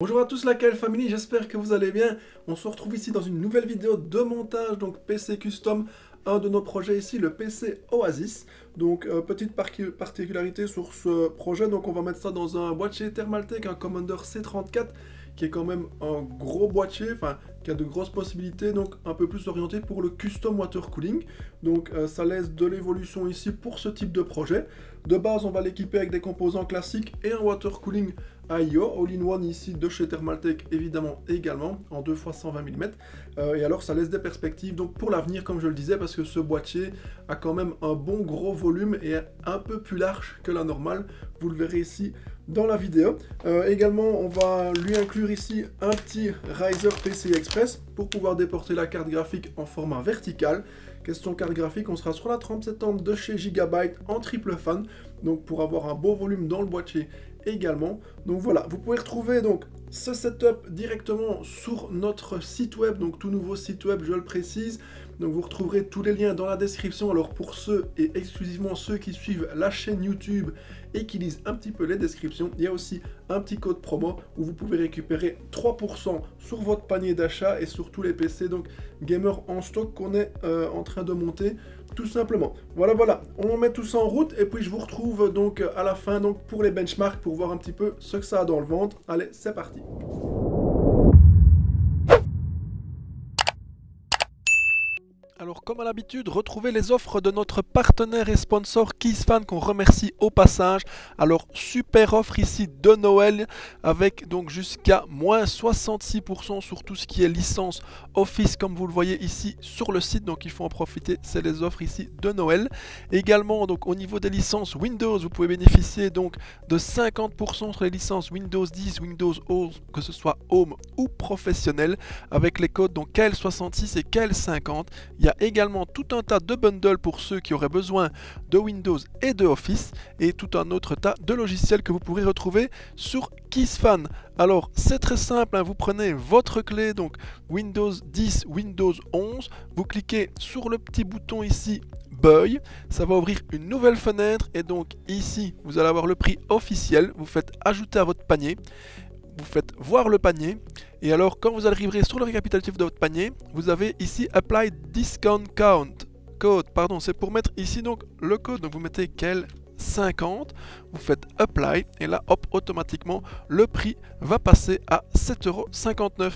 Bonjour à tous la KL Family, j'espère que vous allez bien. On se retrouve ici dans une nouvelle vidéo de montage, donc PC Custom, un de nos projets ici, le PC Oasis. Donc petite particularité sur ce projet, donc on va mettre ça dans un boîtier Thermaltake, un Commander C34, qui est quand même un gros boîtier, enfin qui a de grosses possibilités, donc un peu plus orienté pour le custom water cooling. Donc ça laisse de l'évolution ici pour ce type de projet. De base, on va l'équiper avec des composants classiques et un water cooling AIO, all-in-one ici de chez Thermaltake évidemment également, en 2 x 120 mm. Et alors ça laisse des perspectives donc pour l'avenir comme je le disais, parce que ce boîtier a quand même un bon gros volume et un peu plus large que la normale. Vous le verrez ici dans la vidéo. Également on va lui inclure ici un petit riser PCI Express pour pouvoir déporter la carte graphique en format vertical. Question carte graphique, on sera sur la 3070 de chez Gigabyte en triple fan, donc pour avoir un beau volume dans le boîtier également. Donc voilà, vous pouvez retrouver donc ce setup directement sur notre site web, donc tout nouveau site web, je le précise. Donc vous retrouverez tous les liens dans la description. Alors pour ceux et exclusivement ceux qui suivent la chaîne YouTube et qui lisent un petit peu les descriptions, il y a aussi un petit code promo où vous pouvez récupérer 3% sur votre panier d'achat et sur tous les PC donc gamer en stock qu'on est en train de monter tout simplement. Voilà, on met tout ça en route et puis je vous retrouve donc à la fin donc pour les benchmarks pour voir un petit peu ce que ça a dans le ventre. Allez, c'est parti. Alors comme à l'habitude, retrouvez les offres de notre partenaire et sponsor KissFan qu'on remercie au passage. Alors super offre ici de Noël avec donc jusqu'à moins 66% sur tout ce qui est licence Office comme vous le voyez ici sur le site. Donc il faut en profiter, c'est les offres ici de Noël. Également donc au niveau des licences Windows, vous pouvez bénéficier donc de 50% sur les licences Windows 10, Windows 11, que ce soit Home ou professionnel avec les codes donc KL66 et KL50. Il y a également tout un tas de bundles pour ceux qui auraient besoin de Windows et de Office et tout un autre tas de logiciels que vous pourrez retrouver sur KissFan. Alors c'est très simple, hein, vous prenez votre clé donc Windows 10, Windows 11, vous cliquez sur le petit bouton ici Buy, ça va ouvrir une nouvelle fenêtre et donc ici vous allez avoir le prix officiel, vous faites ajouter à votre panier. Vous faites voir le panier et alors quand vous arriverez sur le récapitulatif de votre panier, vous avez ici Apply Discount Code, pardon, c'est pour mettre ici donc le code, donc vous mettez KL50, vous faites Apply et là hop, automatiquement le prix va passer à 7,59 €.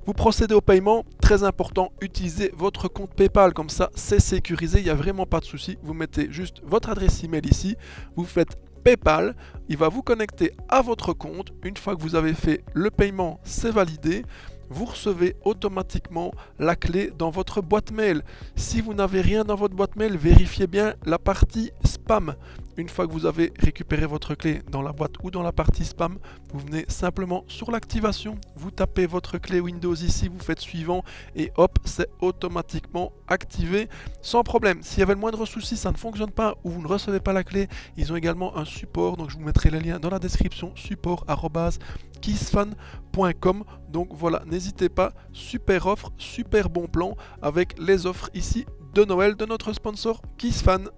Vous procédez au paiement, très important, utilisez votre compte PayPal, comme ça c'est sécurisé, il n'y a vraiment pas de souci. Vous mettez juste votre adresse email ici, vous faites PayPal, il va vous connecter à votre compte. Une fois que vous avez fait le paiement, c'est validé. Vous recevez automatiquement la clé dans votre boîte mail. Si vous n'avez rien dans votre boîte mail, vérifiez bien la partie spam. Une fois que vous avez récupéré votre clé dans la boîte ou dans la partie spam, vous venez simplement sur l'activation, vous tapez votre clé Windows ici, vous faites suivant et hop, c'est automatiquement activé sans problème. S'il y avait le moindre souci, ça ne fonctionne pas ou vous ne recevez pas la clé, ils ont également un support, donc je vous mettrai le lien dans la description, support@kissfan.com. Donc voilà, n'hésitez pas, super offre, super bon plan avec les offres ici de Noël de notre sponsor KissFan.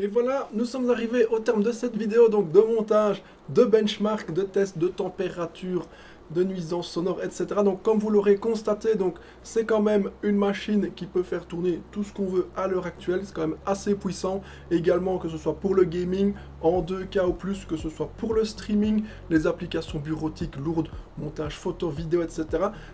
Et voilà, nous sommes arrivés au terme de cette vidéo donc de montage, de benchmark, de test de température, de nuisances sonores, etc. Donc comme vous l'aurez constaté, donc c'est quand même une machine qui peut faire tourner tout ce qu'on veut à l'heure actuelle. C'est quand même assez puissant. Également que ce soit pour le gaming en 2K ou plus, que ce soit pour le streaming, les applications bureautiques lourdes, montage photo, vidéo, etc.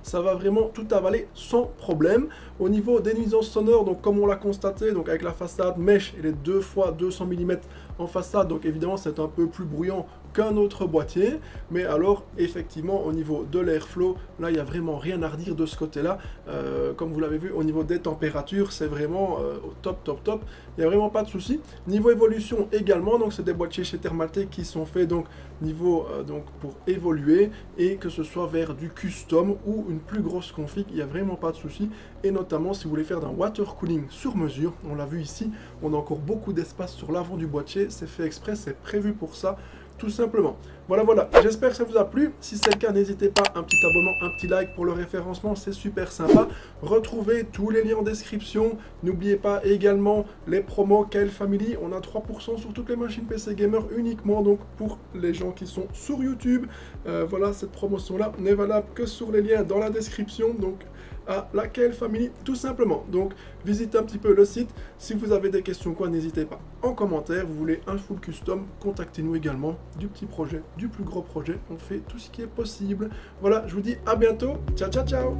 Ça va vraiment tout avaler sans problème. Au niveau des nuisances sonores, donc comme on l'a constaté, donc avec la façade mesh et les 2 fois 200 mm en façade, donc évidemment c'est un peu plus bruyant qu'un autre boîtier, mais alors effectivement au niveau de l'airflow, là il n'y a vraiment rien à redire de ce côté là. Comme vous l'avez vu, au niveau des températures c'est vraiment au top, il n'y a vraiment pas de souci. Niveau évolution également, donc c'est des boîtiers chez Thermaltake qui sont faits donc niveau donc pour évoluer, et que ce soit vers du custom ou une plus grosse config, il n'y a vraiment pas de souci. Et notamment si vous voulez faire d'un water cooling sur mesure, on l'a vu ici, on a encore beaucoup d'espace sur l'avant du boîtier, c'est fait exprès, c'est prévu pour ça, tout simplement. Voilà, j'espère que ça vous a plu. Si c'est le cas, n'hésitez pas, un petit abonnement, un petit like pour le référencement, c'est super sympa. Retrouvez tous les liens en description. N'oubliez pas également les promos KL Family. On a 3% sur toutes les machines PC Gamer uniquement, donc pour les gens qui sont sur YouTube. Voilà, cette promotion-là n'est valable que sur les liens dans la description, donc à la KL Family tout simplement. Donc visitez un petit peu le site. Si vous avez des questions quoi, n'hésitez pas en commentaire. Vous voulez un full custom, contactez-nous également. Du petit projet, du plus gros projet, on fait tout ce qui est possible. Voilà, je vous dis à bientôt. Ciao.